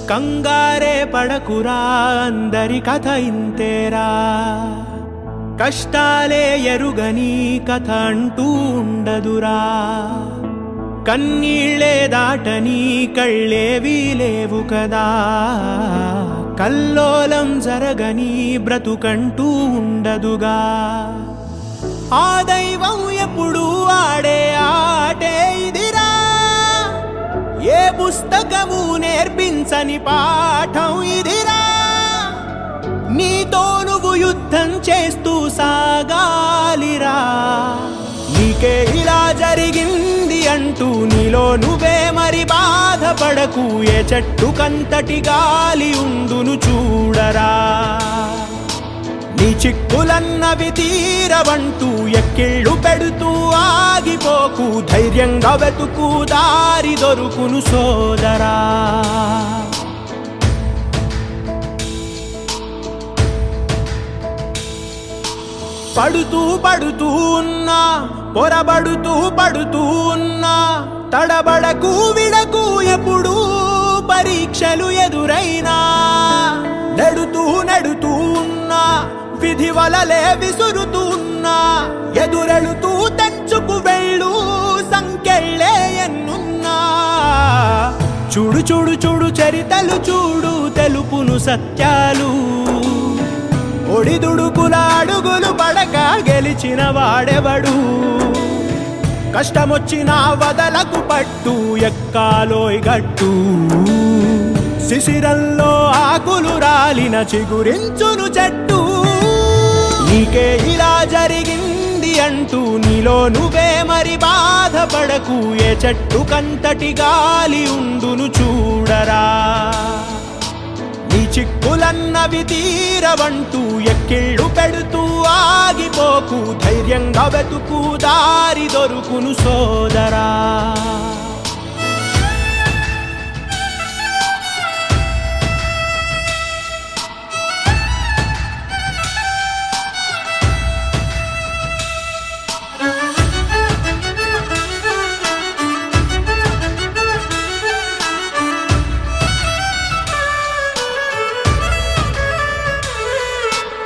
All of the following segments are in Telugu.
కంగారే పడకురా అందరి కథ ఇంతేరా కష్టాలే ఎరుగని కథ అంటూ ఉండదురా కన్నీళ్ళే దాటని కళ్ళేవీ లేవు కదా కల్లోలం జరగని బ్రతుకంటూ ఉండదుగా ఆ దైవం ఎప్పుడు ఆడే ఆటే ఇదిరా ఏ పుస్తకము నేర్పించని పాఠం ఇదిరా నీతో నువ్వు యుద్ధం చేస్తూ సాగాలిరా నీకే ఇలా జరిగింది అంటూ నీలో నువ్వే మరి బాధపడకు ఏ చెట్టుకంతటి గాలి ఉండును చూడరా నీ చిక్కులన్నవి తీరవంటూ ఎక్కిళ్ళు పెడుతూ ఆగిపోకు ధైర్యంగా వెతుకు దారి దొరుకును సోదరా పడుతూ పడుతూ ఉన్నా పొరబడుతూ పడుతూ ఉన్నా తడబడకు విడకు ఎప్పుడు పరీక్షలు ఎదురైనా నెడుతూ నెడుతూ ఉన్నా విధి వలలే విసురుతూ ఉన్నా ఎదురెళుతూ తెంచుకు వెళ్ళు సంకెళ్ళే ఎన్నున్నా చూడు చూడు చూడు చరితలు చూడు తెలుపును సత్యాలు ఒడిదుడుకుల అడుగులు పడక గెలిచిన వాడెవడు కష్టమొచ్చిన వదలకు పట్టు ఎక్కాలోయ్ గట్టు శిశిరంలో ఆకులు రాలిన చిగురించును చెట్టు నీకే ఇలా జరిగింది అంటూ నీలో నువ్వే మరి బాధపడకు ఏ చెట్టుకంతటి గాలి ఉండును చూడరా నీ చిక్కులన్నవి తీరవంటూ ఎక్కిళ్ళు పెడుతూ ఆగిపోకు ధైర్యంగా వెతుకు దారి దొరుకును సోదరా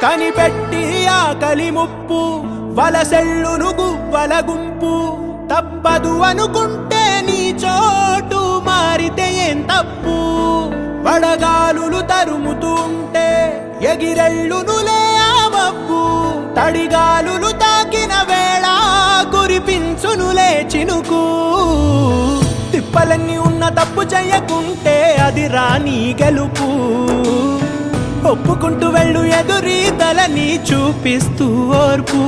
కనిపెట్టి ఆకలి ముప్పు వలసెళ్ళును గువ్వల గుంపు తప్పదు అనుకుంటే నీ చోటు మారితే ఏం తప్పు వడగాలులు తరుముతూ ఉంటే ఎగిరెళ్ళునులే ఆ మబ్బు తడిగాలులు తాకిన వేళ కురిపించునులే చినుకు తిప్పలన్నీ ఉన్న తప్పు చెయ్యకుంటే అది రాని గెలుపు ఒప్పుకుంటూ వెళ్ళు ఎదురీతలని చూపిస్తూ ఓర్పు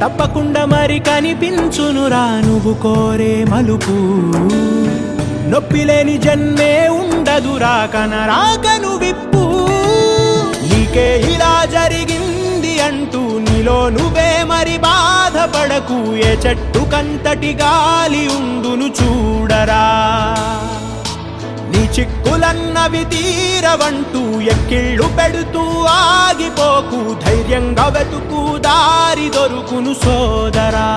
తప్పకుండా మరి కనిపించునురా నువ్వు కోరే మలుపు నొప్పి లేని జన్మే ఉండదురా కనరాకను విప్పు నీకే ఇలా జరిగింది అంటూ నీలో నువ్వే మరి బాధపడకు ఏ చెట్టుకంతటి గాలి ఉండును చూడరా నీ చిక్కులన్నవి తీరవంటూ ఎక్కిళ్ళు పెడుతూ ఆగిపోకు ధైర్యంగా వెతుకు దారి దొరుకును సోదరా